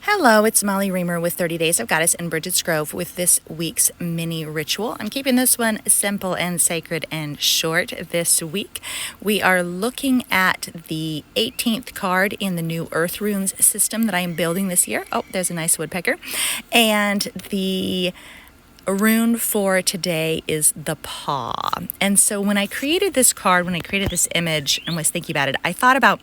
Hello, it's Molly Reamer with 30 Days of Goddess in Bridget's Grove with this week's mini ritual. I'm keeping this one simple and sacred and short this week. We are looking at the 18th card in the new Earth Runes system that I am building this year. Oh, there's a nice woodpecker. And the rune for today is the paw. And so when I created this card, when I created this image and was thinking about it, I thought about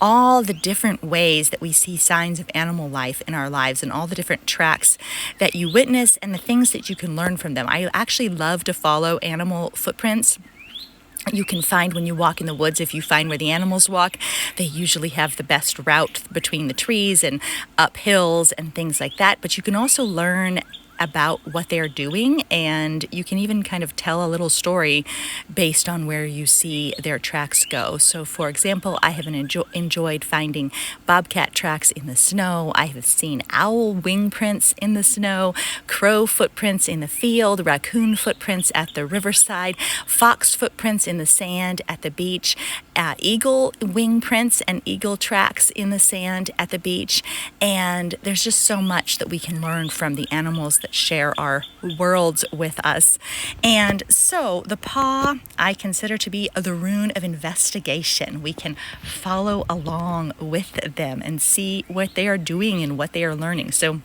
all the different ways that we see signs of animal life in our lives and all the different tracks that you witness and the things that you can learn from them. I actually love to follow animal footprints. You can find when you walk in the woods, if you find where the animals walk, they usually have the best route between the trees and up hills and things like that. But you can also learn about what they're doing, and you can even kind of tell a little story based on where you see their tracks go. So for example, I have enjoyed finding bobcat tracks in the snow. I have seen owl wing prints in the snow, crow footprints in the field, raccoon footprints at the riverside, fox footprints in the sand at the beach, eagle wing prints and eagle tracks in the sand at the beach. And there's just so much that we can learn from the animals that share our worlds with us. And so the paw I consider to be the rune of investigation. We can follow along with them and see what they are doing and what they are learning. So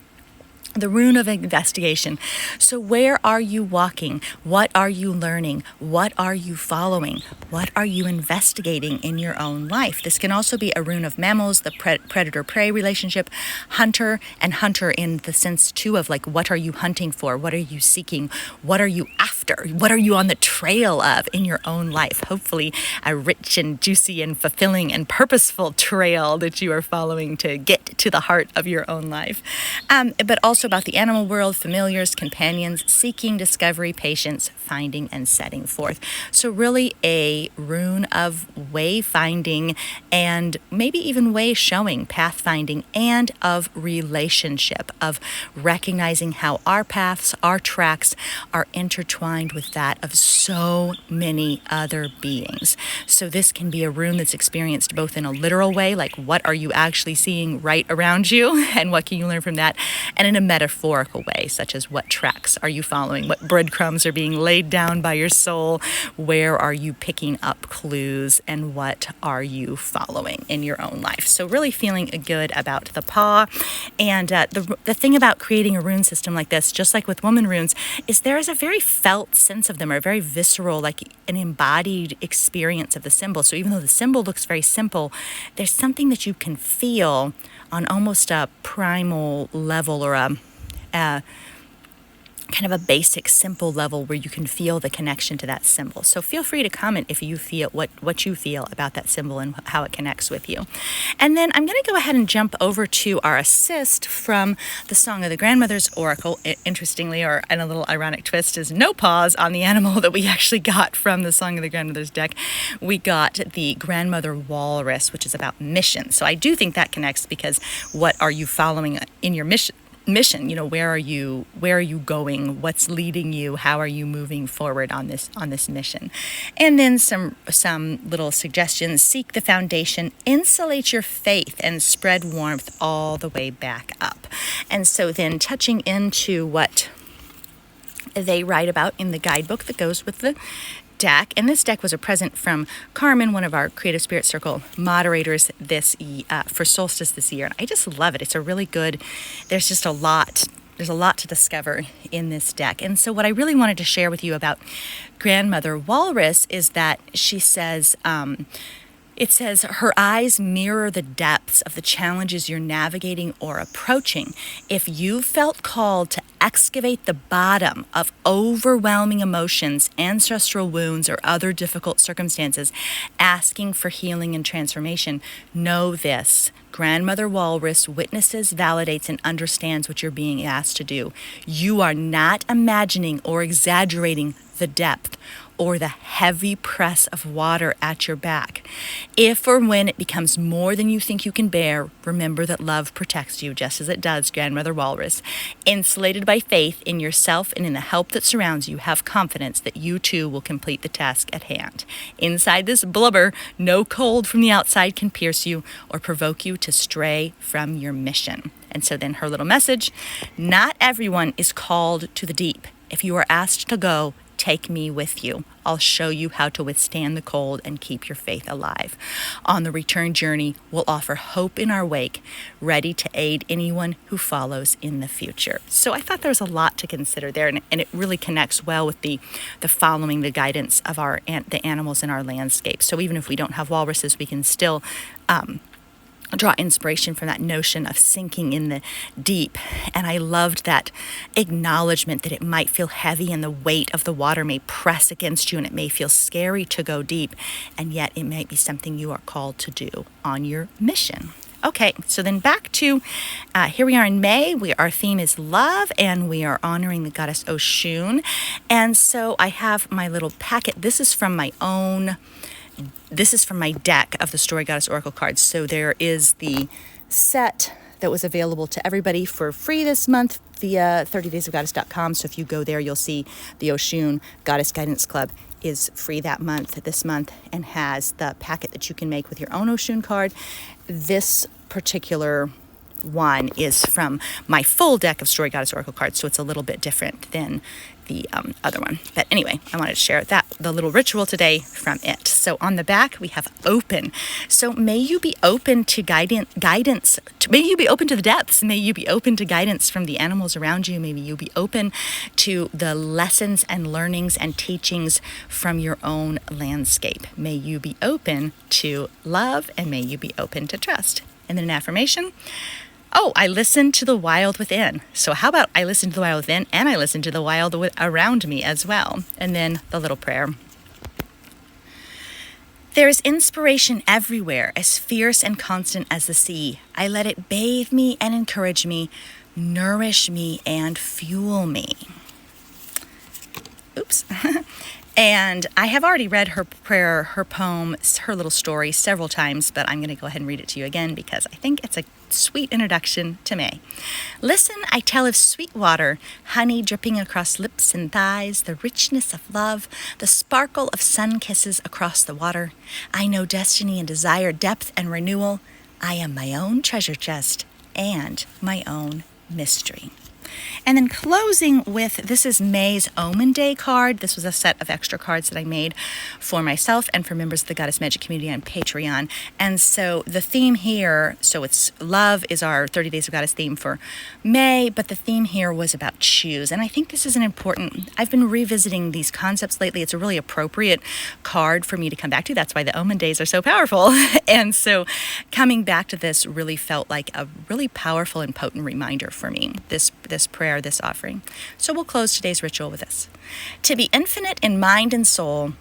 the rune of investigation. So where are you walking? What are you learning? What are you following? What are you investigating in your own life? This can also be a rune of mammals, the predator-prey relationship, hunter and hunter in the sense too of like, what are you hunting for? What are you seeking? What are you after? What are you on the trail of in your own life? Hopefully a rich and juicy and fulfilling and purposeful trail that you are following to get to the heart of your own life. But also about the animal world, familiars, companions, seeking, discovery, patience, finding, and setting forth. So really a rune of way finding and maybe even way showing, path finding, and of relationship, of recognizing how our paths, our tracks are intertwined with that of so many other beings. So this can be a rune that's experienced both in a literal way, like what are you actually seeing right around you and what can you learn from that, and in a metaphorical way, such as what tracks are you following, what breadcrumbs are being laid down by your soul, where are you picking up clues, and what are you following in your own life. So really feeling good about the paw. And the thing about creating a rune system like this, just like with woman runes, is there is a very felt sense of them, or a very visceral, like an embodied experience of the symbol. So even though the symbol looks very simple, there's something that you can feel on almost a primal level, or a kind of a basic, simple level where you can feel the connection to that symbol. So feel free to comment if you feel what you feel about that symbol and how it connects with you. And then I'm going to go ahead and jump over to our assist from the Song of the Grandmother's Oracle. Interestingly, or in a little ironic twist, is no pause on the animal that we actually got from the Song of the Grandmother's deck. We got the Grandmother Walrus, which is about mission. So I do think that connects, because what are you following in your mission? Where are you going? What's leading you? How are you moving forward on this mission? And then some little suggestions: seek the foundation, insulate your faith, and spread warmth all the way back up. And so then touching into what they write about in the guidebook that goes with the deck. And this deck was a present from Carmen, one of our Creative Spirit Circle moderators for solstice this year. And I just love it. It's a really good, there's a lot to discover in this deck. And so what I really wanted to share with you about Grandmother Walrus is that she says, it says, her eyes mirror the depths of the challenges you're navigating or approaching. If you felt called to excavate the bottom of overwhelming emotions, ancestral wounds, or other difficult circumstances, asking for healing and transformation, know this: Grandmother Walrus witnesses, validates, and understands what you're being asked to do. You are not imagining or exaggerating the depth or the heavy press of water at your back. If or when it becomes more than you think you can bear, remember that love protects you, just as it does, Grandmother Walrus. Insulated by faith in yourself and in the help that surrounds you, have confidence that you too will complete the task at hand. Inside this blubber, no cold from the outside can pierce you or provoke you to stray from your mission. And so then her little message, not everyone is called to the deep. If you are asked to go, take me with you. I'll show you how to withstand the cold and keep your faith alive. On the return journey, we'll offer hope in our wake, ready to aid anyone who follows in the future. So I thought there was a lot to consider there, and it really connects well with the following the guidance of the animals in our landscape. So even if we don't have walruses, we can still draw inspiration from that notion of sinking in the deep. And I loved that acknowledgement that it might feel heavy and the weight of the water may press against you and it may feel scary to go deep, and yet it might be something you are called to do on your mission. Okay, so then back to here we are in May. Our theme is love, and we are honoring the goddess Oshun. And so I have my little packet. This is from my deck of the Story Goddess Oracle cards. So there is the set that was available to everybody for free this month via 30daysofgoddess.com. So if you go there, you'll see the Oshun Goddess Guidance Club is free this month, and has the packet that you can make with your own Oshun card. This particular one is from my full deck of Story Goddess Oracle cards, so it's a little bit different than the other one. But anyway, I wanted to share the little ritual today from it. So on the back, we have open. So may you be open to guidance. May you be open to the depths. May you be open to guidance from the animals around you. Maybe you be open to the lessons and learnings and teachings from your own landscape. May you be open to love, and may you be open to trust. And then an affirmation. Oh, I listen to the wild within. So how about I listen to the wild within, and I listen to the wild around me as well. And then the little prayer. There is inspiration everywhere, as fierce and constant as the sea. I let it bathe me and encourage me, nourish me and fuel me. Oops. And I have already read her prayer, her poem, her little story several times, but I'm going to go ahead and read it to you again because I think it's a sweet introduction to May. Listen, I tell of sweet water, honey dripping across lips and thighs, the richness of love, the sparkle of sun kisses across the water. I know destiny and desire, depth and renewal. I am my own treasure chest and my own mystery. And then closing with, this is May's Omen Day card. This was a set of extra cards that I made for myself and for members of the Goddess Magic community on Patreon. And so the theme here, so it's love is our 30 Days of Goddess theme for May, but the theme here was about choose. And I think this is I've been revisiting these concepts lately. It's a really appropriate card for me to come back to. That's why the Omen Days are so powerful. And so coming back to this really felt like a really powerful and potent reminder for me, this prayer, this offering. So we'll close today's ritual with this. To be infinite in mind and soul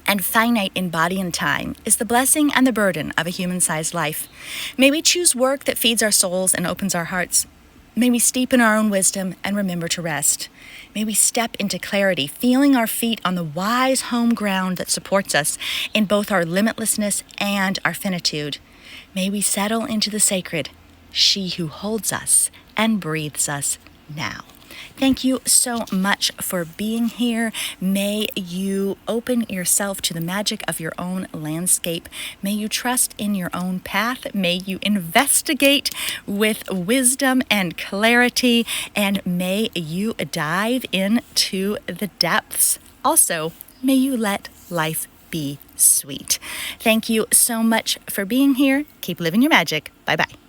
and finite in body and time is the blessing and the burden of a human-sized life. May we choose work that feeds our souls and opens our hearts. May we steep in our own wisdom and remember to rest. May we step into clarity, feeling our feet on the wise home ground that supports us in both our limitlessness and our finitude. May we settle into the sacred, she who holds us and breathes us now. Thank you so much for being here. May you open yourself to the magic of your own landscape. May you trust in your own path. May you investigate with wisdom and clarity. And may you dive into the depths. Also, may you let life be sweet. Thank you so much for being here. Keep living your magic. Bye-bye.